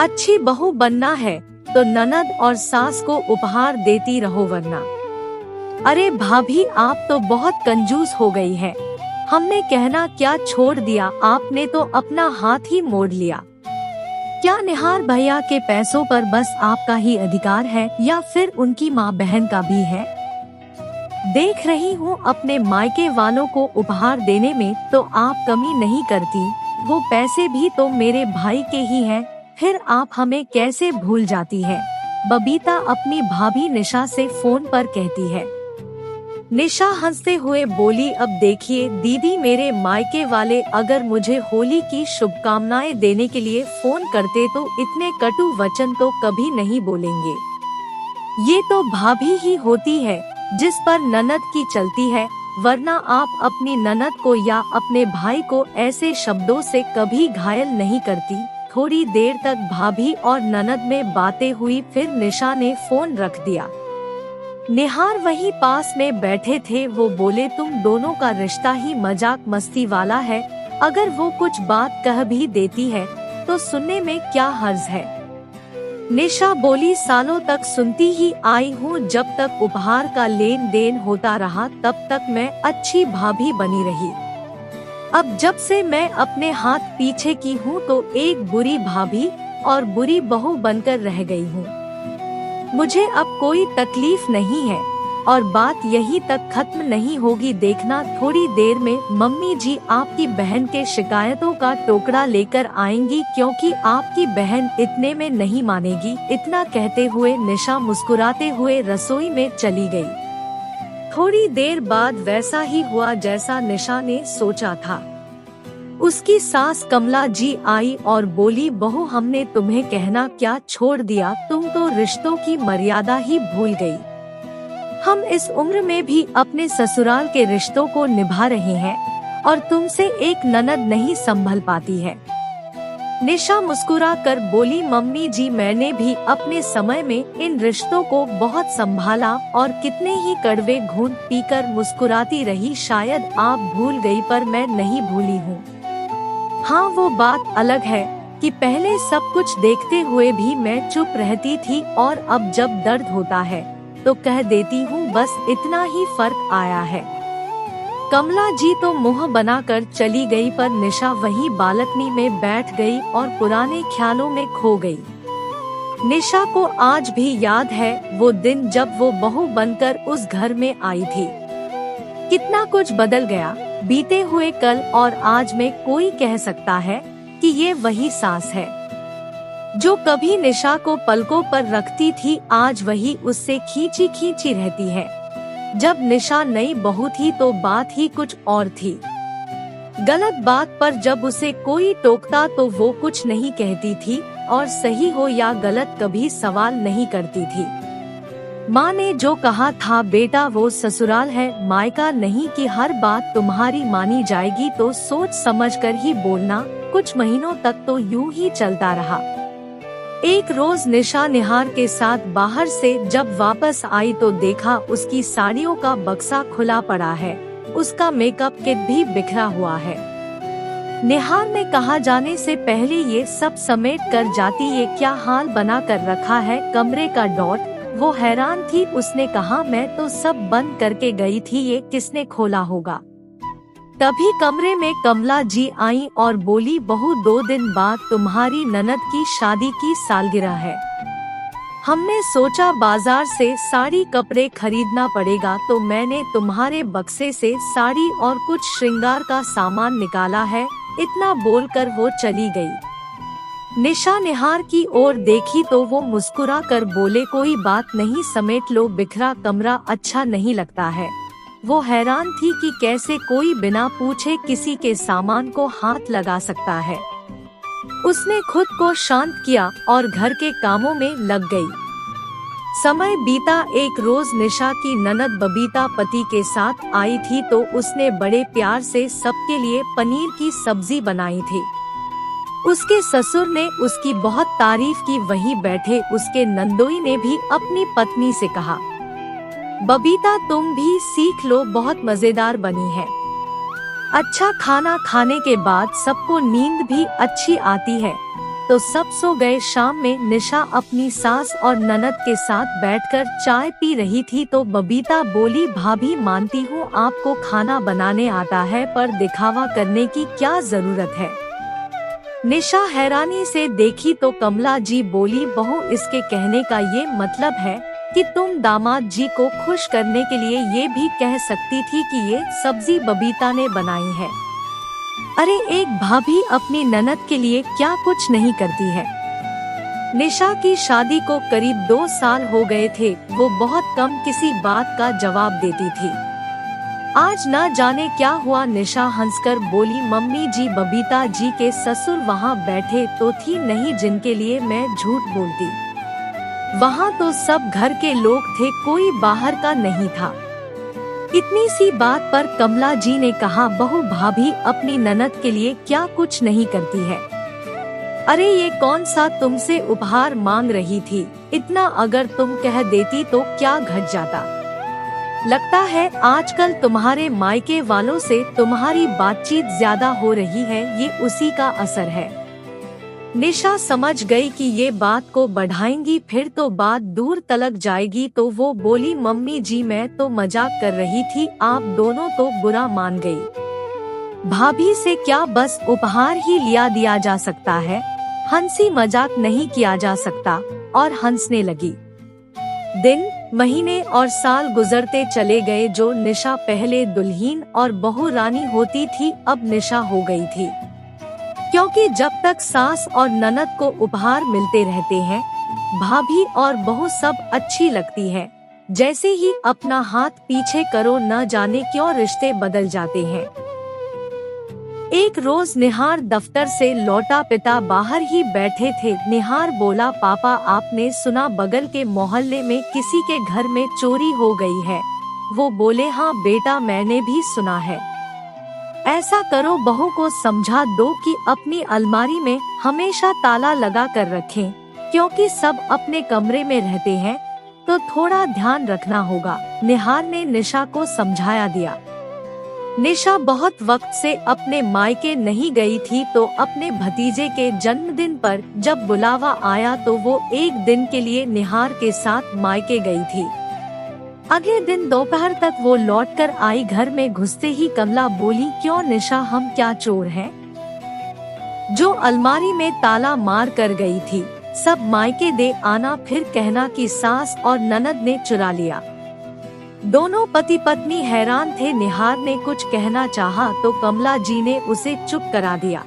अच्छी बहू बनना है तो ननद और सास को उपहार देती रहो वरना। अरे भाभी आप तो बहुत कंजूस हो गई है, हमने कहना क्या छोड़ दिया, आपने तो अपना हाथ ही मोड़ लिया। क्या निहार भैया के पैसों पर बस आपका ही अधिकार है या फिर उनकी माँ बहन का भी है? देख रही हूँ अपने मायके वालों को उपहार देने में तो आप कमी नहीं करती, वो पैसे भी तो मेरे भाई के ही हैं, फिर आप हमें कैसे भूल जाती है? बबीता अपनी भाभी निशा से फोन पर कहती है। निशा हंसते हुए बोली, अब देखिए दीदी, मेरे मायके वाले अगर मुझे होली की शुभकामनाएं देने के लिए फोन करते तो इतने कटु वचन तो कभी नहीं बोलेंगे। ये तो भाभी ही होती है जिस पर ननद की चलती है, वरना आप अपनी ननद को या अपने भाई को ऐसे शब्दों से कभी घायल नहीं करती। थोड़ी देर तक भाभी और ननद में बातें हुई, फिर निशा ने फोन रख दिया। निहार वहीं पास में बैठे थे, वो बोले, तुम दोनों का रिश्ता ही मजाक मस्ती वाला है, अगर वो कुछ बात कह भी देती है तो सुनने में क्या हर्ज है? निशा बोली, सालों तक सुनती ही आई हूँ, जब तक उपहार का लेन देन होता रहा तब तक मैं अच्छी भाभी बनी रही। अब जब से मैं अपने हाथ पीछे की हूँ तो एक बुरी भाभी और बुरी बहू बनकर रह गई हूँ। मुझे अब कोई तकलीफ नहीं है और बात यहीं तक खत्म नहीं होगी, देखना थोड़ी देर में मम्मी जी आपकी बहन के शिकायतों का टोकरा लेकर आएंगी, क्योंकि आपकी बहन इतने में नहीं मानेगी। इतना कहते हुए निशा मुस्कुराते हुए रसोई में चली गई। थोड़ी देर बाद वैसा ही हुआ जैसा निशा ने सोचा था। उसकी सास कमला जी आई और बोली, बहू हमने तुम्हें कहना क्या छोड़ दिया, तुम तो रिश्तों की मर्यादा ही भूल गई। हम इस उम्र में भी अपने ससुराल के रिश्तों को निभा रहे हैं और तुमसे एक ननद नहीं संभल पाती है। निशा मुस्कुरा कर बोली, मम्मी जी मैंने भी अपने समय में इन रिश्तों को बहुत संभाला और कितने ही कड़वे घूंट पीकर मुस्कुराती रही, शायद आप भूल गई पर मैं नहीं भूली हूँ। हाँ वो बात अलग है कि पहले सब कुछ देखते हुए भी मैं चुप रहती थी और अब जब दर्द होता है तो कह देती हूँ, बस इतना ही फर्क आया है। कमला जी तो मुंह बनाकर चली गई पर निशा वहीं बालकनी में बैठ गई और पुराने ख्यालों में खो गई। निशा को आज भी याद है वो दिन जब वो बहू बनकर उस घर में आई थी। कितना कुछ बदल गया बीते हुए कल और आज में, कोई कह सकता है कि ये वही सास है जो कभी निशा को पलकों पर रखती थी, आज वही उससे खींची खींची रहती है। जब निशा नई बहू थी तो बात ही कुछ और थी। गलत बात पर जब उसे कोई टोकता तो वो कुछ नहीं कहती थी और सही हो या गलत कभी सवाल नहीं करती थी। माँ ने जो कहा था, बेटा वो ससुराल है मायका नहीं कि हर बात तुम्हारी मानी जाएगी, तो सोच समझकर ही बोलना। कुछ महीनों तक तो यूं ही चलता रहा। एक रोज निशा निहार के साथ बाहर से जब वापस आई तो देखा उसकी साड़ियों का बक्सा खुला पड़ा है, उसका मेकअप किट भी बिखरा हुआ है। निहार ने कहा, जाने से पहले ये सब समेट कर जाती, ये क्या हाल बना कर रखा है कमरे का डॉट। वो हैरान थी, उसने कहा, मैं तो सब बंद करके गई थी, ये किसने खोला होगा। तभी कमरे में कमला जी आई और बोली, बहू 2 दिन बाद तुम्हारी ननद की शादी की सालगिरह है। हमने सोचा बाजार से साड़ी कपड़े खरीदना पड़ेगा, तो मैंने तुम्हारे बक्से से साड़ी और कुछ श्रृंगार का सामान निकाला है। इतना बोलकर वो चली गई। निशा निहार की ओर देखी तो वो मुस्कुरा कर बोले, कोई बात नहीं, समेट लो, बिखरा कमरा अच्छा नहीं लगता है। वो हैरान थी कि कैसे कोई बिना पूछे किसी के सामान को हाथ लगा सकता है। उसने खुद को शांत किया और घर के कामों में लग गई। समय बीता। एक रोज निशा की ननद बबीता पति के साथ आई थी तो उसने बड़े प्यार से सबके लिए पनीर की सब्जी बनाई थी। उसके ससुर ने उसकी बहुत तारीफ की, वहीं बैठे उसके नंदोई ने भी अपनी पत्नी से कहा, बबीता तुम भी सीख लो, बहुत मजेदार बनी है। अच्छा खाना खाने के बाद सबको नींद भी अच्छी आती है। तो सब सो गए। शाम में निशा अपनी सास और ननद के साथ बैठकर चाय पी रही थी तो बबीता बोली, भाभी मानती हूँ आपको खाना बनाने आता है, पर दिखावा करने की क्या जरूरत है। निशा हैरानी से देखी तो कमला जी बोली, बहू इसके कहने का ये मतलब है कि तुम दामाद जी को खुश करने के लिए ये भी कह सकती थी कि ये सब्जी बबीता ने बनाई है। अरे एक भाभी अपनी ननद के लिए क्या कुछ नहीं करती है। निशा की शादी को करीब 2 साल हो गए थे। वो बहुत कम किसी बात का जवाब देती थी। आज न जाने क्या हुआ। निशा हंसकर बोली, मम्मी जी बबीता जी के ससुर वहाँ बैठे तो थी नहीं जिनके लिए मैं झूठ बोलती। वहाँ तो सब घर के लोग थे, कोई बाहर का नहीं था। इतनी सी बात पर कमला जी ने कहा, बहू भाभी अपनी ननद के लिए क्या कुछ नहीं करती है। अरे ये कौन सा तुमसे उपहार मांग रही थी, इतना अगर तुम कह देती तो क्या घट जाता। लगता है आजकल तुम्हारे मायके वालों से तुम्हारी बातचीत ज्यादा हो रही है, ये उसी का असर है। निशा समझ गई कि ये बात को बढ़ाएंगी फिर तो बात दूर तलक जाएगी, तो वो बोली, मम्मी जी मैं तो मजाक कर रही थी, आप दोनों तो बुरा मान गई। भाभी से क्या बस उपहार ही लिया दिया जा सकता है, हंसी मजाक नहीं किया जा सकता। और हंसने लगी। दिन महीने और साल गुजरते चले गए। जो निशा पहले दुल्हीन और बहू रानी होती थी अब निशा हो गई थी, क्योंकि जब तक सास और ननद को उपहार मिलते रहते हैं भाभी और बहू सब अच्छी लगती है। जैसे ही अपना हाथ पीछे करो न जाने क्यों रिश्ते बदल जाते हैं। एक रोज निहार दफ्तर से लौटा, पिता बाहर ही बैठे थे। निहार बोला, पापा आपने सुना बगल के मोहल्ले में किसी के घर में चोरी हो गई है। वो बोले, हाँ बेटा मैंने भी सुना है। ऐसा करो बहू को समझा दो कि अपनी अलमारी में हमेशा ताला लगा कर रखें, क्योंकि सब अपने कमरे में रहते हैं तो थोड़ा ध्यान रखना होगा। निहार ने निशा को समझाया दिया। निशा बहुत वक्त से अपने मायके नहीं गई थी तो अपने भतीजे के जन्मदिन पर जब बुलावा आया तो वो एक दिन के लिए निहार के साथ मायके गई थी। अगले दिन दोपहर तक वो लौटकर आई। घर में घुसते ही कमला बोली, क्यों निशा हम क्या चोर हैं जो अलमारी में ताला मार कर गई थी। सब मायके दे आना फिर कहना कि सास और ननद ने चुरा लिया। दोनों पति पत्नी हैरान थे। निहार ने कुछ कहना चाहा तो कमला जी ने उसे चुप करा दिया।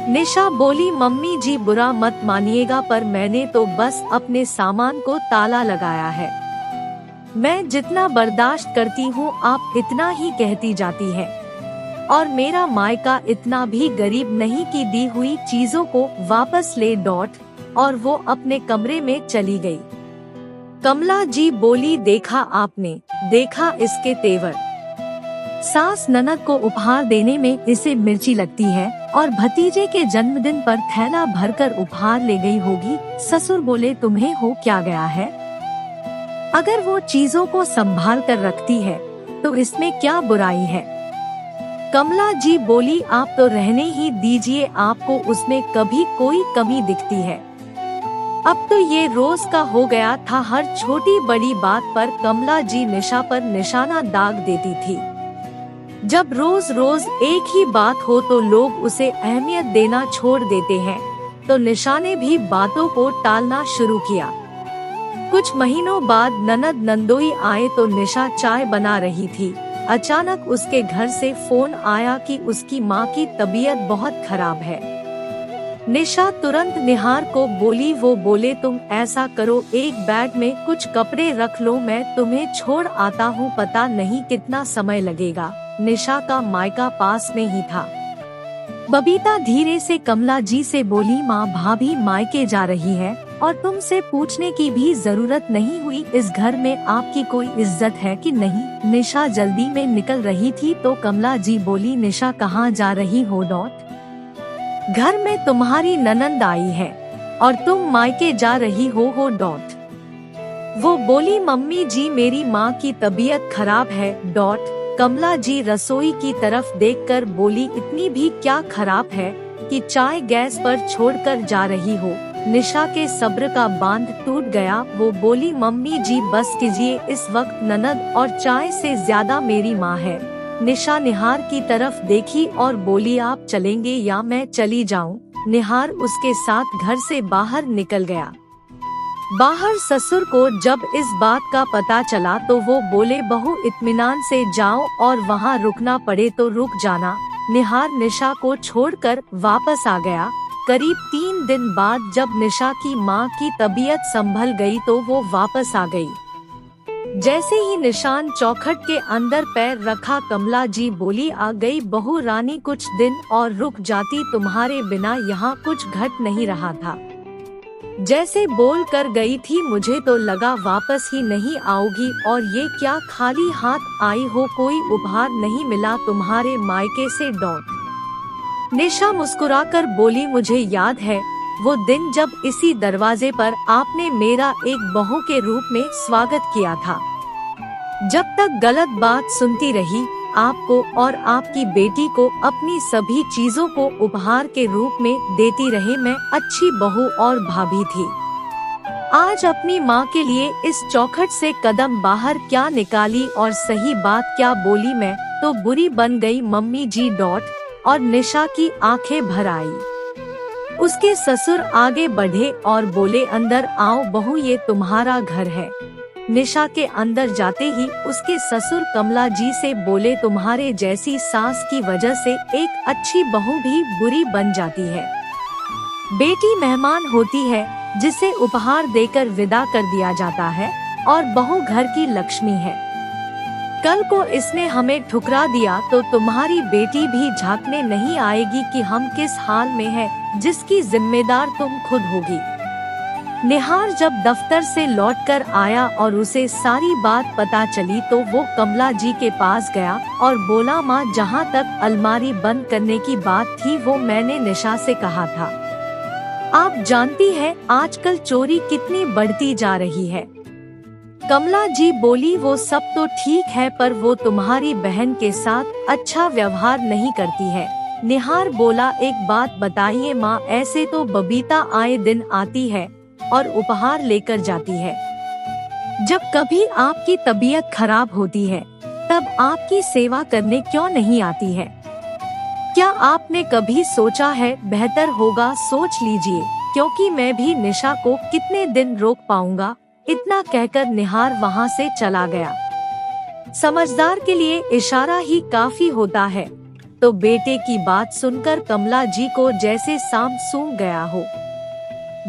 निशा बोली, मम्मी जी बुरा मत मानिएगा पर मैंने तो बस अपने सामान को ताला लगाया है। मैं जितना बर्दाश्त करती हूँ आप इतना ही कहती जाती है। और मेरा मायका इतना भी गरीब नहीं कि दी हुई चीजों को वापस ले। और वो अपने कमरे में चली गई। कमला जी बोली, देखा आपने, देखा इसके तेवर। सास ननद को उपहार देने में इसे मिर्ची लगती है और भतीजे के जन्मदिन पर थैला भरकर उपहार ले गई होगी। ससुर बोले, तुम्हें हो क्या गया है। अगर वो चीजों को संभाल कर रखती है तो इसमें क्या बुराई है। कमला जी बोली, आप तो रहने ही दीजिए, आपको उसमें कभी कोई कमी दिखती है। अब तो ये रोज का हो गया था। हर छोटी बड़ी बात पर कमला जी निशा पर निशाना दाग देती थी। जब रोज रोज एक ही बात हो तो लोग उसे अहमियत देना छोड़ देते हैं, तो निशा ने भी बातों को टालना शुरू किया। कुछ महीनों बाद ननद नंदोई आए तो निशा चाय बना रही थी। अचानक उसके घर से फोन आया कि उसकी माँ की तबीयत बहुत खराब है। निशा तुरंत निहार को बोली। वो बोले, तुम ऐसा करो, एक बैग में कुछ कपड़े रख लो, मैं तुम्हें छोड़ आता हूँ, पता नहीं कितना समय लगेगा। निशा का मायका पास में ही था। बबीता धीरे से कमला जी से बोली, माँ भाभी मायके जा रही है और तुमसे पूछने की भी जरूरत नहीं हुई, इस घर में आपकी कोई इज्जत है कि नहीं। निशा जल्दी में निकल रही थी तो कमला जी बोली, निशा कहाँ जा रही हो। घर में तुम्हारी ननंद आई है और तुम मायके जा रही हो। वो बोली, मम्मी जी मेरी माँ की तबीयत खराब है। कमला जी रसोई की तरफ देखकर बोली, इतनी भी क्या खराब है कि चाय गैस पर छोड़कर जा रही हो। निशा के सब्र का बांध टूट गया। वो बोली, मम्मी जी बस कीजिए, इस वक्त ननद और चाय से ज्यादा मेरी माँ है। निशा निहार की तरफ देखी और बोली, आप चलेंगे या मैं चली जाऊं? निहार उसके साथ घर से बाहर निकल गया। बाहर ससुर को जब इस बात का पता चला तो वो बोले, बहू इत्मीनान से जाओ और वहाँ रुकना पड़े तो रुक जाना। निहार निशा को छोड़कर वापस आ गया। करीब 3 दिन बाद जब निशा की माँ की तबीयत संभल गई तो वो वापस आ गई। जैसे ही निशान चौखट के अंदर पैर रखा, कमला जी बोली, आ गई बहू रानी, कुछ दिन और रुक जाती, तुम्हारे बिना यहाँ कुछ घट नहीं रहा था। जैसे बोल कर गई थी, मुझे तो लगा वापस ही नहीं आओगी, और ये क्या खाली हाथ आई हो, कोई उपहार नहीं मिला तुम्हारे मायके से? डॉट। निशा मुस्कुराकर बोली, मुझे याद है वो दिन जब इसी दरवाजे पर आपने मेरा एक बहू के रूप में स्वागत किया था। जब तक गलत बात सुनती रही, आपको और आपकी बेटी को अपनी सभी चीजों को उपहार के रूप में देती रही, मैं अच्छी बहू और भाभी थी। आज अपनी माँ के लिए इस चौखट से कदम बाहर क्या निकाली और सही बात क्या बोली, मैं तो बुरी बन गई मम्मी जी। डॉट। और निशा की आंखें भर आई। उसके ससुर आगे बढ़े और बोले, अंदर आओ बहू, ये तुम्हारा घर है। निशा के अंदर जाते ही उसके ससुर कमला जी से बोले, तुम्हारे जैसी सास की वजह से एक अच्छी बहू भी बुरी बन जाती है। बेटी मेहमान होती है जिसे उपहार देकर विदा कर दिया जाता है, और बहू घर की लक्ष्मी है। कल को इसने हमें ठुकरा दिया तो तुम्हारी बेटी भी झांकने नहीं आएगी कि हम किस हाल में हैं, जिसकी जिम्मेदार तुम खुद होगी। निहार जब दफ्तर से लौटकर आया और उसे सारी बात पता चली तो वो कमला जी के पास गया और बोला, माँ, जहाँ तक अलमारी बंद करने की बात थी वो मैंने निशा से कहा था। आप जानती हैं आजकल चोरी कितनी बढ़ती जा रही है। कमला जी बोली, वो सब तो ठीक है, पर वो तुम्हारी बहन के साथ अच्छा व्यवहार नहीं करती है। निहार बोला, एक बात बताइए माँ, ऐसे तो बबीता आए दिन आती है और उपहार लेकर जाती है। जब कभी आपकी तबीयत खराब होती है तब आपकी सेवा करने क्यों नहीं आती है? क्या आपने कभी सोचा है? बेहतर होगा सोच लीजिए, क्योंकि मैं भी निशा को कितने दिन रोक पाऊंगा। इतना कहकर निहार वहाँ से चला गया। समझदार के लिए इशारा ही काफी होता है। तो बेटे की बात सुनकर कमला जी को जैसे सांप सूंघ गया हो।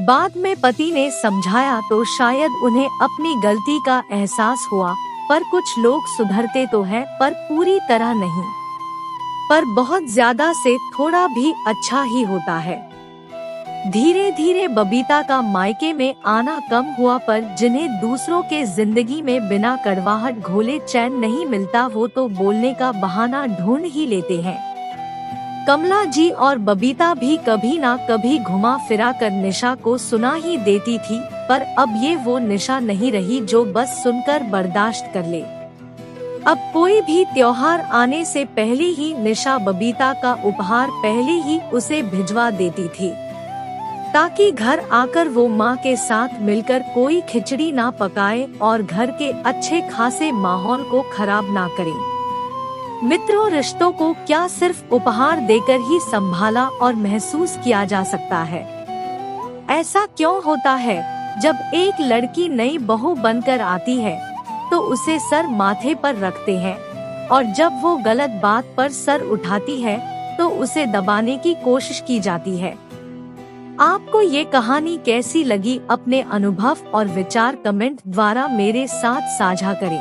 बाद में पति ने समझाया तो शायद उन्हें अपनी गलती का एहसास हुआ, पर कुछ लोग सुधरते तो हैं पर पूरी तरह नहीं। पर बहुत ज्यादा से थोड़ा भी अच्छा ही होता है। धीरे धीरे बबीता का मायके में आना कम हुआ, पर जिन्हें दूसरों के जिंदगी में बिना कड़वाहट घोले चैन नहीं मिलता वो तो बोलने का बहाना ढूंढ ही लेते हैं। कमला जी और बबीता भी कभी ना कभी घुमा फिरा कर निशा को सुना ही देती थी, पर अब ये वो निशा नहीं रही जो बस सुनकर बर्दाश्त कर ले। अब कोई भी त्योहार आने से पहले ही निशा बबीता का उपहार पहले ही उसे भिजवा देती थी, ताकि घर आकर वो माँ के साथ मिलकर कोई खिचड़ी ना पकाए और घर के अच्छे खासे माहौल को खराब ना करे। मित्रों, रिश्तों को क्या सिर्फ उपहार देकर ही संभाला और महसूस किया जा सकता है? ऐसा क्यों होता है जब एक लड़की नई बहू बनकर आती है तो उसे सर माथे पर रखते हैं, और जब वो गलत बात पर सर उठाती है तो उसे दबाने की कोशिश की जाती है। आपको ये कहानी कैसी लगी? अपने अनुभव और विचार कमेंट द्वारा मेरे साथ साझा करें।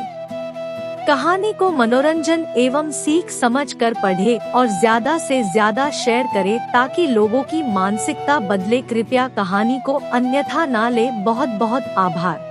कहानी को मनोरंजन एवं सीख समझ कर पढ़े और ज्यादा से ज्यादा शेयर करें ताकि लोगों की मानसिकता बदले। कृपया कहानी को अन्यथा ना ले। बहुत बहुत आभार।